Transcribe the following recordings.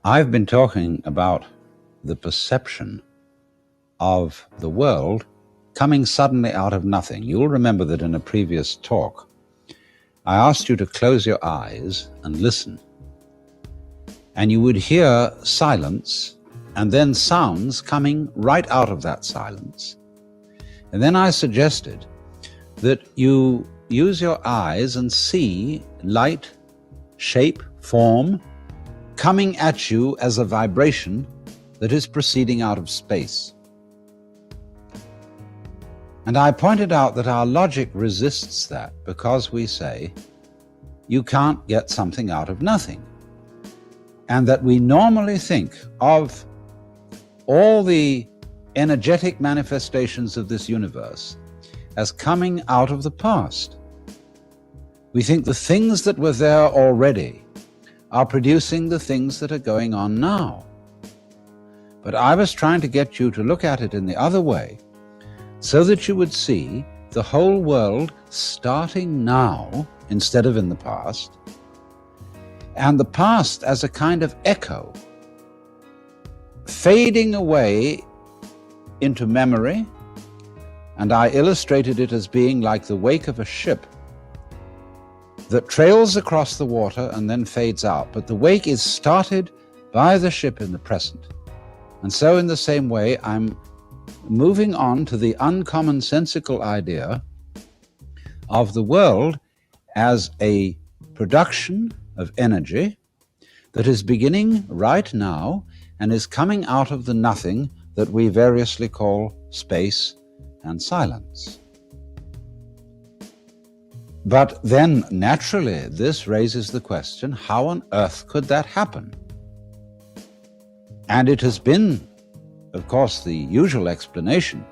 I've been talking about the perception of the world coming suddenly out of nothing. You'll remember that in a previous talk, I asked you to close your eyes and listen. And you would hear silence and then sounds coming right out of that silence. And then I suggested that you use your eyes and see light, shape, form, coming at you as a vibration that is proceeding out of space. And I pointed out that our logic resists that because we say, you can't get something out of nothing. And that we normally think of all the energetic manifestations of this universe as coming out of the past. We think the things that were there already are producing the things that are going on now. But I was trying to get you to look at it in the other way, so that you would see the whole world starting now instead of in the past, and the past as a kind of echo, fading away into memory, and I illustrated it as being like the wake of a ship that trails across the water and then fades out. But the wake is started by the ship in the present. And so in the same way, I'm moving on to the uncommonsensical idea of the world as a production of energy that is beginning right now and is coming out of the nothing that we variously call space and silence. But then, naturally, this raises the question, how on earth could that happen? And it has been, of course, the usual explanation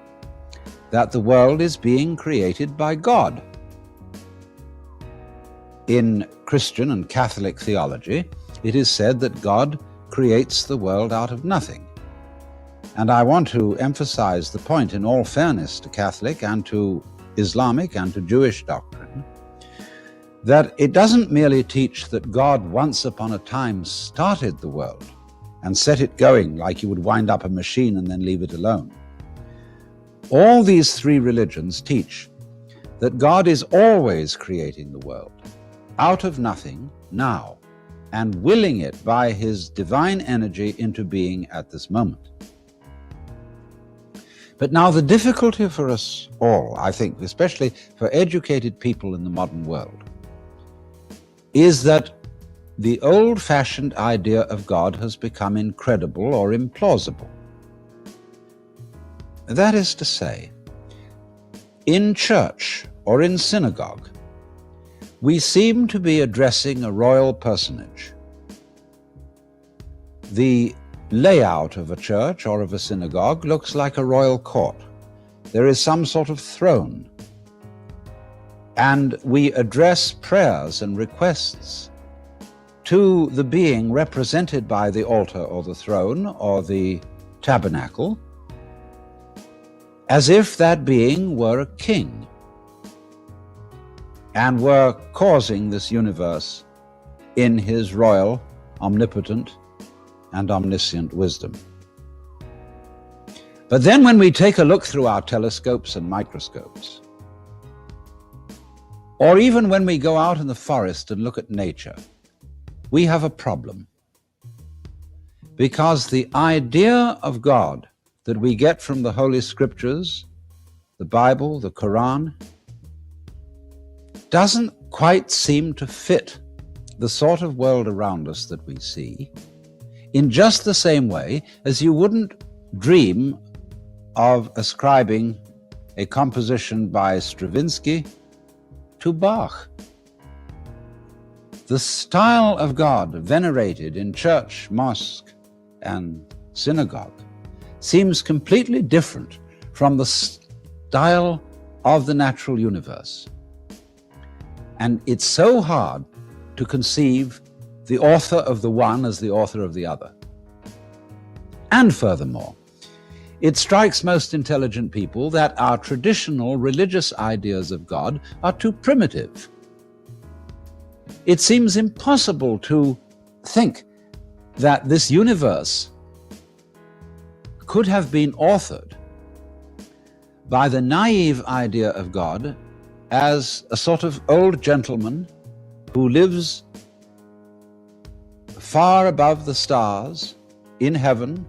that the world is being created by God. In Christian and Catholic theology, it is said that God creates the world out of nothing. And I want to emphasize the point, in all fairness to Catholic and to Islamic and to Jewish doctrine, that it doesn't merely teach that God once upon a time started the world and set it going like you would wind up a machine and then leave it alone. All these three religions teach that God is always creating the world out of nothing now and willing it by his divine energy into being at this moment. But now the difficulty for us all, I think, especially for educated people in the modern world, is that the old-fashioned idea of God has become incredible or implausible. That is to say, in church or in synagogue, we seem to be addressing a royal personage. The layout of a church or of a synagogue looks like a royal court. There is some sort of throne, and we address prayers and requests to the being represented by the altar or the throne or the tabernacle, as if that being were a king and were causing this universe in his royal, omnipotent, and omniscient wisdom. But then when we take a look through our telescopes and microscopes, or even when we go out in the forest and look at nature, we have a problem. Because the idea of God that we get from the Holy Scriptures, the Bible, the Quran, doesn't quite seem to fit the sort of world around us that we see, in just the same way as you wouldn't dream of ascribing a composition by Stravinsky to Bach. The style of God venerated in church, mosque, and synagogue seems completely different from the style of the natural universe. And it's so hard to conceive the author of the one as the author of the other. And furthermore, it strikes most intelligent people that our traditional religious ideas of God are too primitive. It seems impossible to think that this universe could have been authored by the naive idea of God as a sort of old gentleman who lives far above the stars in heaven,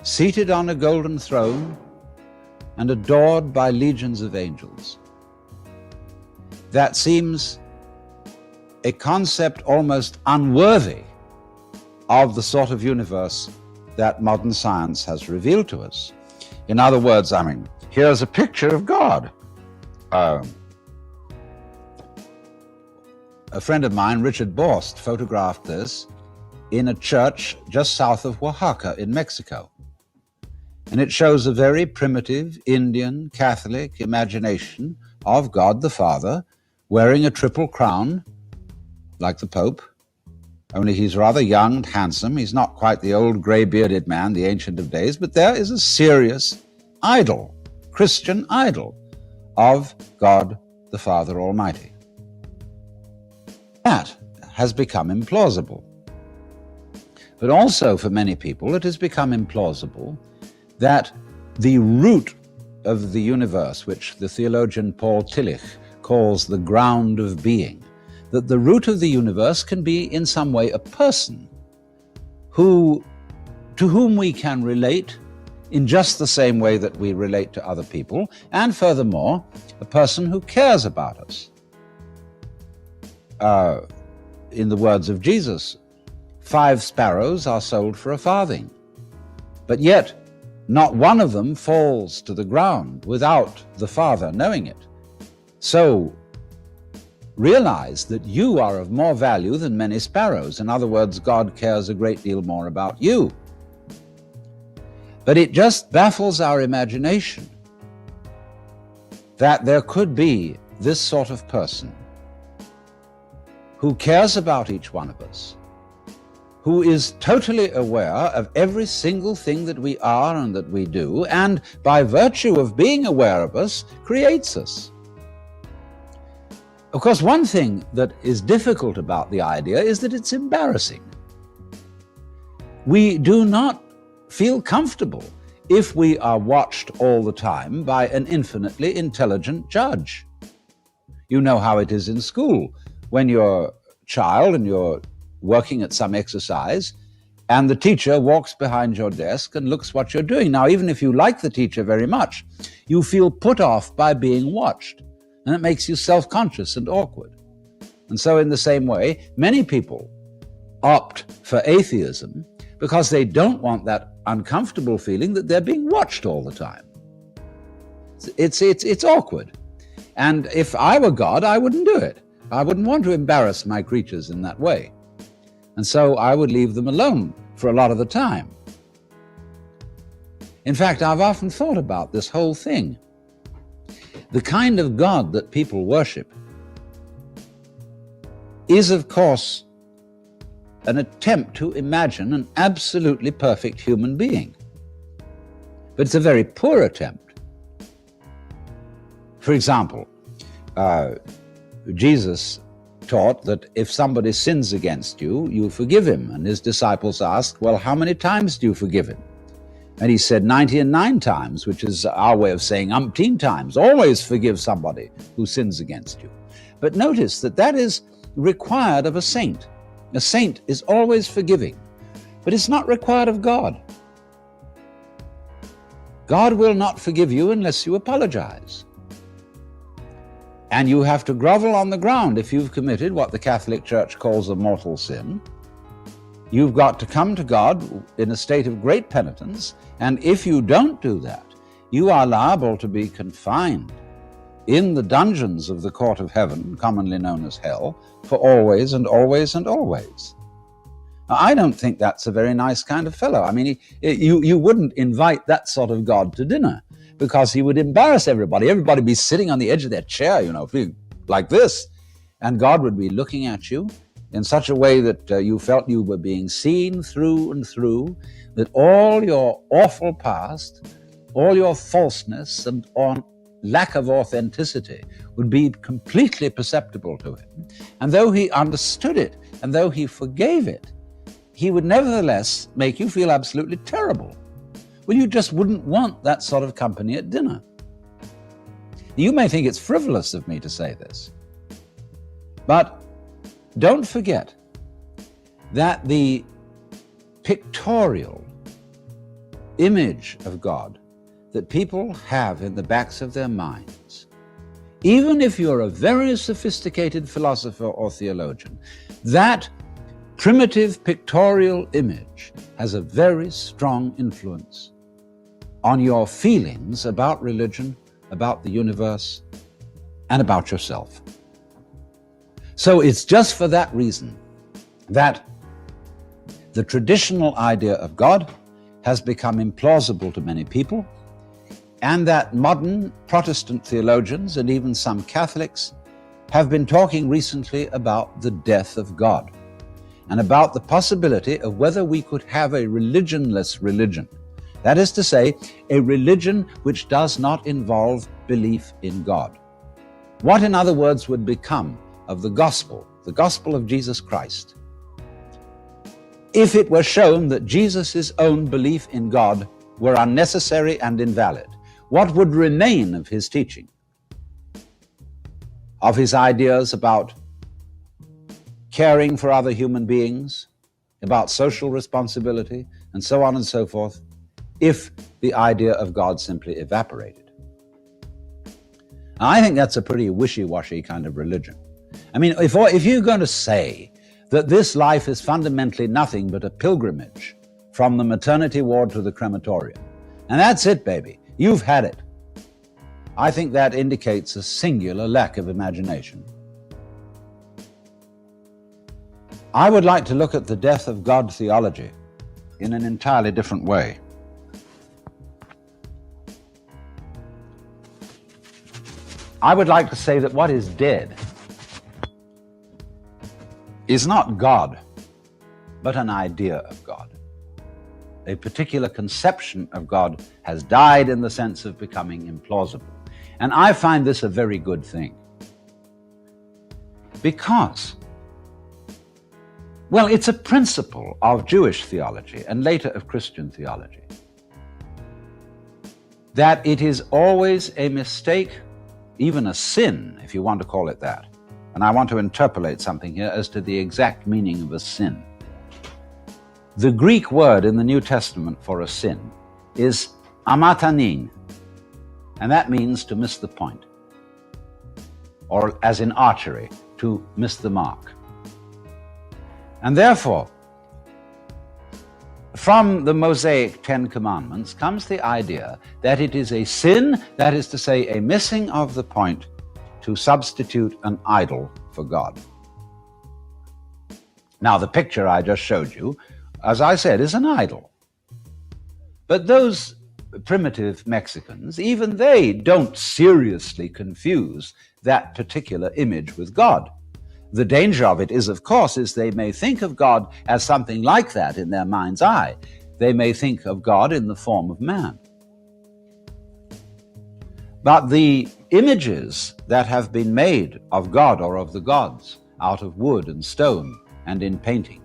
seated on a golden throne and adored by legions of angels. That seems a concept almost unworthy of the sort of universe that modern science has revealed to us. In other words, here's a picture of God. A friend of mine, Richard Borst, photographed this in a church just south of Oaxaca in Mexico. And it shows a very primitive Indian Catholic imagination of God the Father wearing a triple crown like the Pope, only he's rather young and handsome. He's not quite the old gray-bearded man, the Ancient of Days, but there is a serious idol, Christian idol of God the Father Almighty. That has become implausible. But also for many people, it has become implausible that the root of the universe, which the theologian Paul Tillich calls the ground of being, that the root of the universe can be in some way a person to whom we can relate in just the same way that we relate to other people, and furthermore, a person who cares about us. In the words of Jesus, 5 sparrows are sold for a farthing, but yet not one of them falls to the ground without the Father knowing it. So realize that you are of more value than many sparrows. In other words, God cares a great deal more about you. But it just baffles our imagination that there could be this sort of person who cares about each one of us, who is totally aware of every single thing that we are and that we do, and by virtue of being aware of us, creates us. Of course, one thing that is difficult about the idea is that it's embarrassing. We do not feel comfortable if we are watched all the time by an infinitely intelligent judge. You know how it is in school when you're a child and you're working at some exercise and the teacher walks behind your desk and looks what you're doing. Now, even if you like the teacher very much, you feel put off by being watched, and it makes you self-conscious and awkward. And so in the same way, many people opt for atheism because they don't want that uncomfortable feeling that they're being watched all the time. It's awkward. And if I were God, I wouldn't do it. I wouldn't want to embarrass my creatures in that way. And so I would leave them alone for a lot of the time. In fact, I've often thought about this whole thing. The kind of God that people worship is, of course, an attempt to imagine an absolutely perfect human being. But it's a very poor attempt. For example, Jesus taught that if somebody sins against you, you forgive him. And his disciples asked, well, how many times do you forgive him? And he said 99 times, which is our way of saying umpteen times. Always forgive somebody who sins against you. But notice that that is required of a saint. A saint is always forgiving, but it's not required of God. God will not forgive you unless you apologize. And you have to grovel on the ground if you've committed what the Catholic Church calls a mortal sin. You've got to come to God in a state of great penitence, and if you don't do that, you are liable to be confined in the dungeons of the court of heaven, commonly known as hell, for always and always and always. Now, I don't think that's a very nice kind of fellow. I mean, you wouldn't invite that sort of God to dinner, because he would embarrass everybody. Everybody would be sitting on the edge of their chair, like this, and God would be looking at you in such a way that you felt you were being seen through and through, that all your awful past, all your falseness and lack of authenticity would be completely perceptible to him. And though he understood it, and though he forgave it, he would nevertheless make you feel absolutely terrible. Well, you just wouldn't want that sort of company at dinner. You may think it's frivolous of me to say this, but don't forget that the pictorial image of God that people have in the backs of their minds, even if you're a very sophisticated philosopher or theologian, that primitive pictorial image has a very strong influence on your feelings about religion, about the universe, and about yourself. So it's just for that reason that the traditional idea of God has become implausible to many people, and that modern Protestant theologians and even some Catholics have been talking recently about the death of God and about the possibility of whether we could have a religionless religion. That is to say, a religion which does not involve belief in God. What, in other words, would become of the gospel of Jesus Christ, if it were shown that Jesus' own belief in God were unnecessary and invalid? What would remain of his teaching, of his ideas about caring for other human beings, about social responsibility, and so on and so forth, if the idea of God simply evaporated? Now, I think that's a pretty wishy-washy kind of religion. I mean, if you're going to say that this life is fundamentally nothing but a pilgrimage from the maternity ward to the crematorium, and that's it, baby, you've had it, I think that indicates a singular lack of imagination. I would like to look at the death of God theology in an entirely different way. I would like to say that what is dead is not God, but an idea of God. A particular conception of God has died in the sense of becoming implausible. And I find this a very good thing. Because, well, it's a principle of Jewish theology and later of Christian theology that it is always a mistake, even a sin, if you want to call it that. And I want to interpolate something here as to the exact meaning of a sin. The Greek word in the New Testament for a sin is amatanin, and that means to miss the point, or as in archery, to miss the mark. And therefore, from the Mosaic Ten Commandments comes the idea that it is a sin, that is to say, a missing of the point, to substitute an idol for God. Now, the picture I just showed you, as I said, is an idol. But those primitive Mexicans, even they don't seriously confuse that particular image with God. The danger of it is, of course, is they may think of God as something like that in their mind's eye. They may think of God in the form of man. But the images that have been made of God or of the gods out of wood and stone and in painting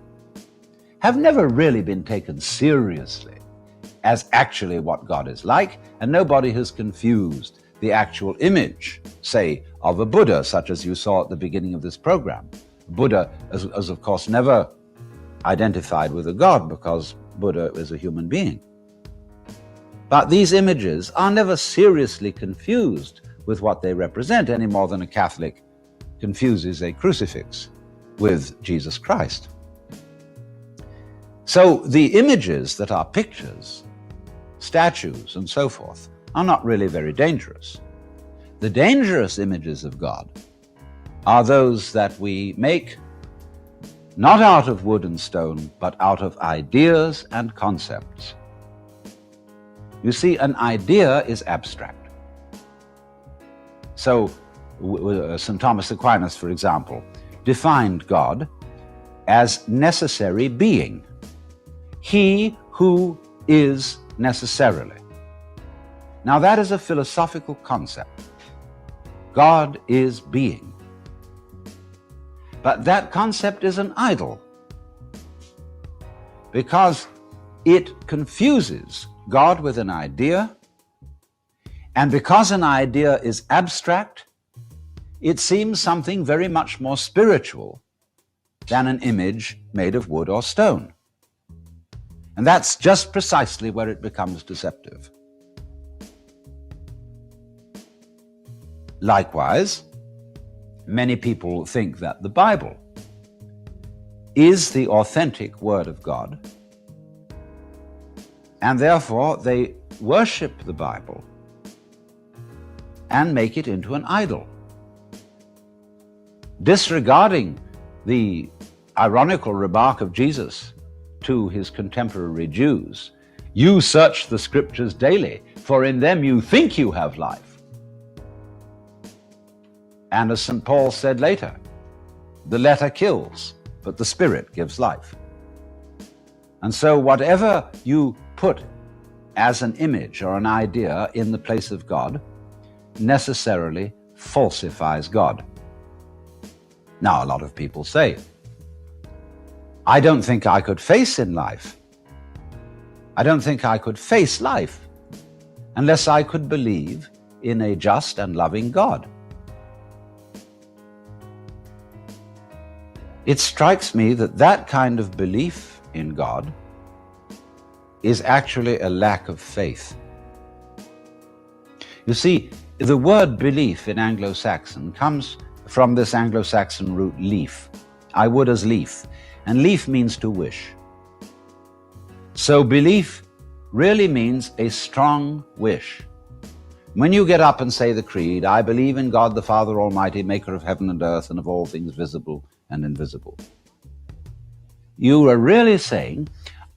have never really been taken seriously as actually what God is like, and nobody has confused the actual image, say, of a Buddha, such as you saw at the beginning of this program. Buddha is of course never identified with a god, because Buddha is a human being. But these images are never seriously confused with what they represent, any more than a Catholic confuses a crucifix with Jesus Christ. So the images that are pictures, statues, and so forth, are not really very dangerous. The dangerous images of God are those that we make not out of wood and stone, but out of ideas and concepts. You see, an idea is abstract. So St. Thomas Aquinas, for example, defined God as necessary being. He who is necessarily. Now that is a philosophical concept. God is being. But that concept is an idol. because it confuses God with an idea, and because an idea is abstract, it seems something very much more spiritual than an image made of wood or stone. And that's just precisely where it becomes deceptive. Likewise, many people think that the Bible is the authentic Word of God, and therefore they worship the Bible and make it into an idol, disregarding the ironical remark of Jesus to his contemporary Jews, "You search the Scriptures daily, for in them you think you have life." And as St. Paul said later, the letter kills, but the Spirit gives life. And so whatever you put as an image or an idea in the place of God necessarily falsifies God. Now, a lot of people say, I don't think I could face life unless I could believe in a just and loving God. It strikes me that that kind of belief in God is actually a lack of faith. You see, the word belief in Anglo-Saxon comes from this Anglo-Saxon root leaf. I would as lief, and lief means to wish. So belief really means a strong wish. When you get up and say the creed, I believe in God the Father Almighty, maker of heaven and earth and of all things visible and invisible, you are really saying,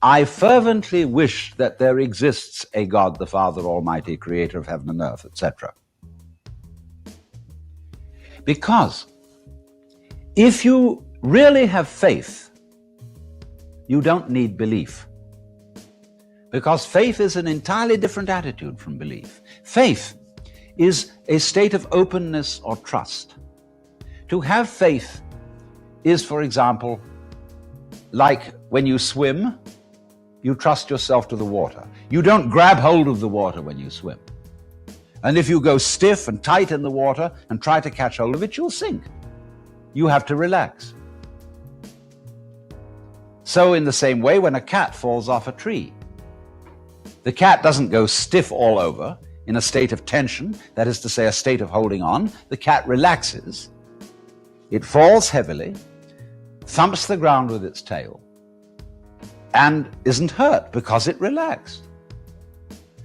I fervently wish that there exists a God the Father Almighty, creator of heaven and earth, etc. Because if you really have faith, you don't need belief. Because faith is an entirely different attitude from belief. Faith is a state of openness or trust. To have faith is, for example, like when you swim, you trust yourself to the water. You don't grab hold of the water when you swim. And if you go stiff and tight in the water and try to catch hold of it, you'll sink. You have to relax. So in the same way, when a cat falls off a tree, the cat doesn't go stiff all over in a state of tension, that is to say, a state of holding on. The cat relaxes. It falls heavily, thumps the ground with its tail, and isn't hurt because it relaxed.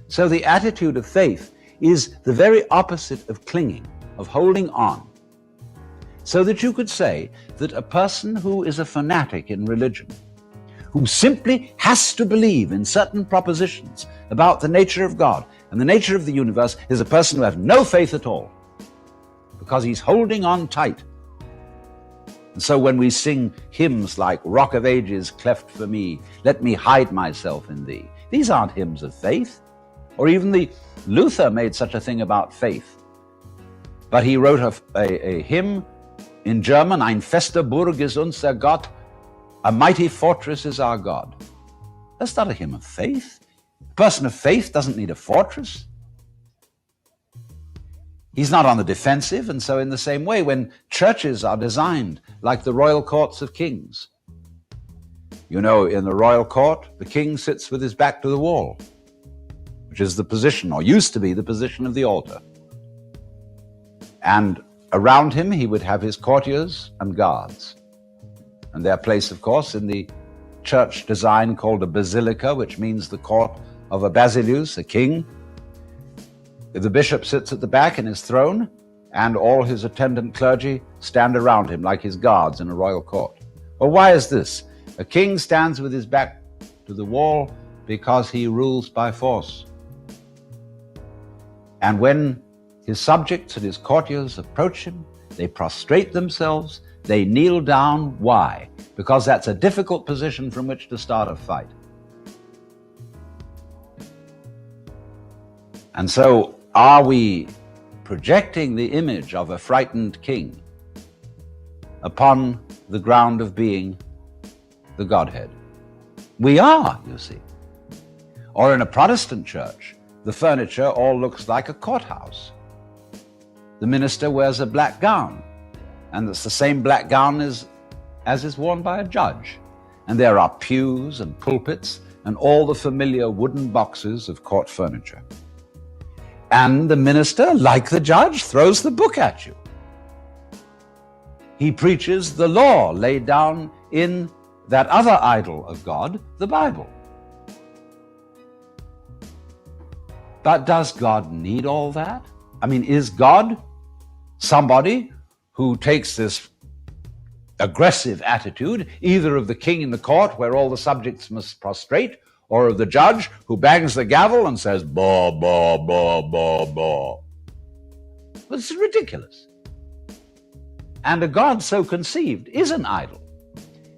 So the attitude of faith is the very opposite of clinging, of holding on. So that you could say that a person who is a fanatic in religion, who simply has to believe in certain propositions about the nature of God and the nature of the universe, is a person who has no faith at all, because he's holding on tight. And so when we sing hymns like Rock of Ages, cleft for me, let me hide myself in thee, these aren't hymns of faith. Or even Luther made such a thing about faith. But he wrote a hymn in German, Ein fester Burg ist unser Gott, a mighty fortress is our God. That's not a hymn of faith. A person of faith doesn't need a fortress. He's not on the defensive, and so in the same way, when churches are designed like the royal courts of kings, you know, in the royal court, the king sits with his back to the wall, which is the position, or used to be the position, of the altar. And around him, he would have his courtiers and guards. And their place, of course, in the church design called a basilica, which means the court of a basileus, a king. The bishop sits at the back in his throne, and all his attendant clergy stand around him like his guards in a royal court. Well, why is this? A king stands with his back to the wall because he rules by force. And when his subjects and his courtiers approach him, they prostrate themselves, they kneel down. Why? Because that's a difficult position from which to start a fight. And so, are we projecting the image of a frightened king upon the ground of being the Godhead? We are, you see. Or in a Protestant church, the furniture all looks like a courthouse. The minister wears a black gown, and it's the same black gown as is worn by a judge. And there are pews and pulpits and all the familiar wooden boxes of court furniture. And the minister, like the judge, throws the book at you. He preaches the law laid down in that other idol of God, the Bible. But does God need all that? I mean, is God somebody who takes this aggressive attitude, either of the king in the court where all the subjects must prostrate, or of the judge who bangs the gavel and says, "Baw, baw, baw, baw, baw"? Well, this is ridiculous. And a God so conceived is an idol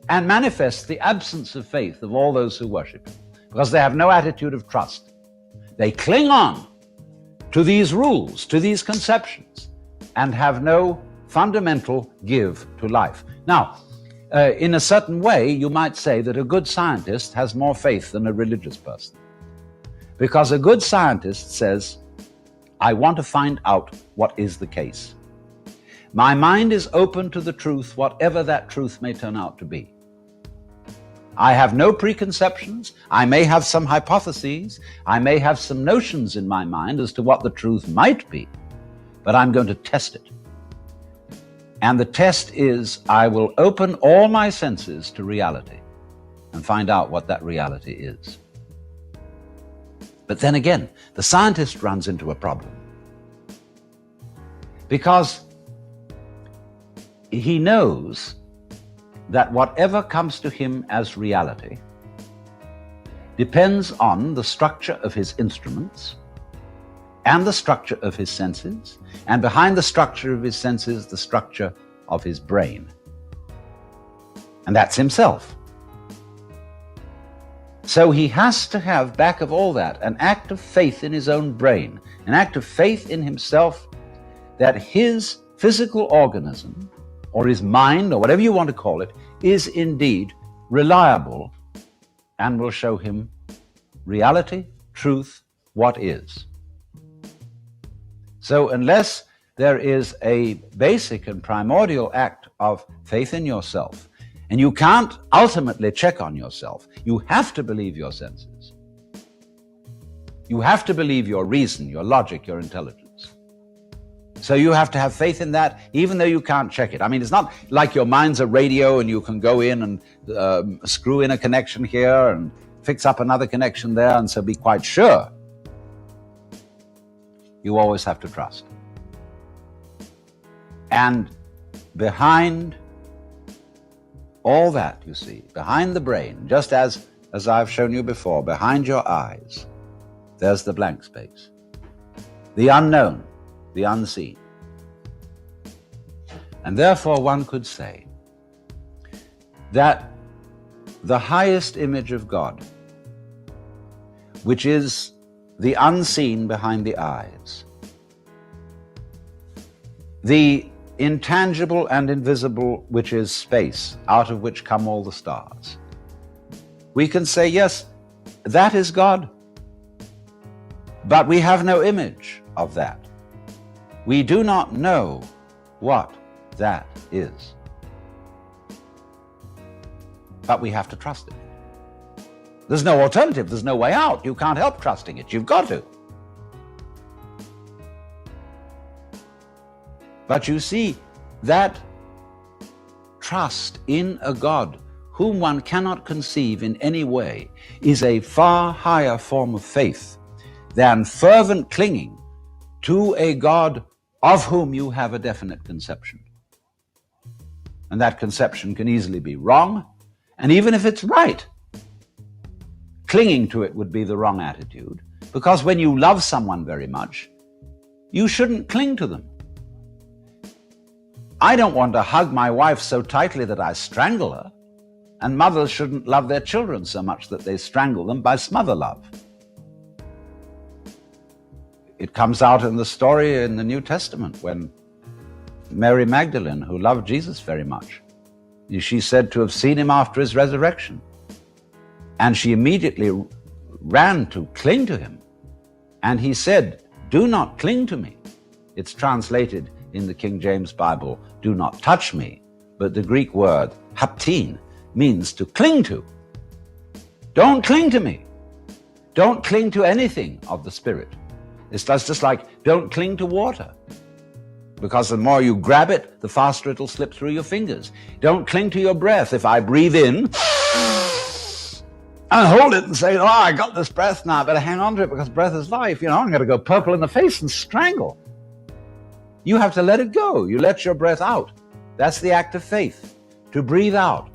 and manifests the absence of faith of all those who worship him, because they have no attitude of trust. They cling on to these rules, to these conceptions, and have no fundamental give to life. Now, in a certain way, you might say that a good scientist has more faith than a religious person. Because a good scientist says, I want to find out what is the case. My mind is open to the truth, whatever that truth may turn out to be. I have no preconceptions. I may have some hypotheses. I may have some notions in my mind as to what the truth might be, but I'm going to test it. And the test is, I will open all my senses to reality and find out what that reality is. But then again, the scientist runs into a problem, because he knows that whatever comes to him as reality depends on the structure of his instruments and the structure of his senses, and behind the structure of his senses, the structure of his brain. And that's himself. So he has to have, back of all that, an act of faith in his own brain, an act of faith in himself that his physical organism, or his mind, or whatever you want to call it, is indeed reliable and will show him reality, truth, what is. So unless there is a basic and primordial act of faith in yourself, and you can't ultimately check on yourself, you have to believe your senses. You have to believe your reason, your logic, your intelligence. So you have to have faith in that, even though you can't check it. I mean, it's not like your mind's a radio and you can go in and screw in a connection here and fix up another connection there, and so be quite sure. You always have to trust. And behind all that, you see, behind the brain, just as I've shown you before, behind your eyes, there's the blank space, the unknown, the unseen. And therefore one could say that the highest image of God, which is the unseen behind the eyes, the intangible and invisible, which is space, out of which come all the stars, we can say, yes, that is God. But we have no image of that. We do not know what that is. But we have to trust it. There's no alternative. There's no way out. You can't help trusting it. You've got to. But you see, that trust in a God whom one cannot conceive in any way is a far higher form of faith than fervent clinging to a God of whom you have a definite conception. And that conception can easily be wrong, and even if it's right, clinging to it would be the wrong attitude, because when you love someone very much, you shouldn't cling to them. I don't want to hug my wife so tightly that I strangle her, and mothers shouldn't love their children so much that they strangle them by smother love. It comes out in the story in the New Testament when Mary Magdalene, who loved Jesus very much, she's said to have seen him after his resurrection. And she immediately ran to cling to him. And he said, "Do not cling to me." It's translated in the King James Bible, "Do not touch me." But the Greek word, haptin, means to cling to. Don't cling to me. Don't cling to anything of the Spirit. It's just like don't cling to water, because the more you grab it, the faster it'll slip through your fingers. Don't cling to your breath. If I breathe in and hold it and say, "Oh, I got this breath now, I better hang on to it because breath is life. I'm going to go purple in the face and strangle." You have to let it go. You let your breath out. That's the act of faith, to breathe out.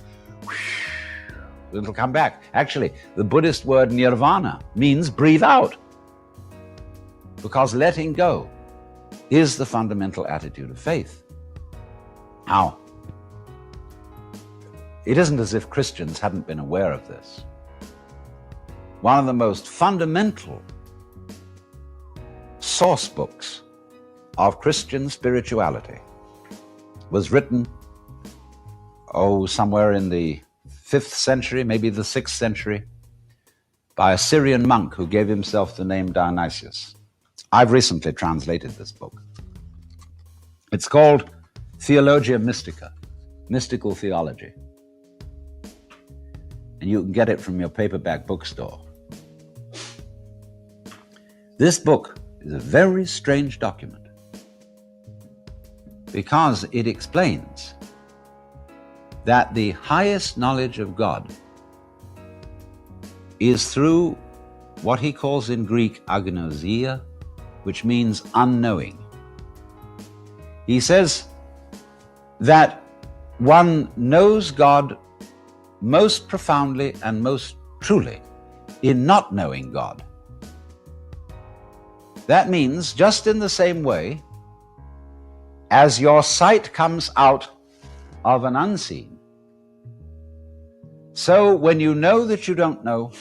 It'll come back. Actually, the Buddhist word nirvana means breathe out, because letting go is the fundamental attitude of faith. Now, it isn't as if Christians hadn't been aware of this. One of the most fundamental source books of Christian spirituality was written, somewhere in the 5th century, maybe the 6th century, by a Syrian monk who gave himself the name Dionysius. I've recently translated this book. It's called Theologia Mystica, Mystical Theology. And you can get it from your paperback bookstore. This book is a very strange document because it explains that the highest knowledge of God is through what he calls in Greek agnosia, which means unknowing. He says that one knows God most profoundly and most truly in not knowing God. That means just in the same way as your sight comes out of an unseen, so when you know that you don't know,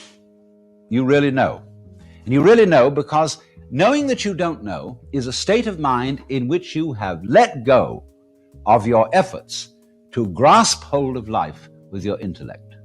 you really know. And you really know because knowing that you don't know is a state of mind in which you have let go of your efforts to grasp hold of life with your intellect.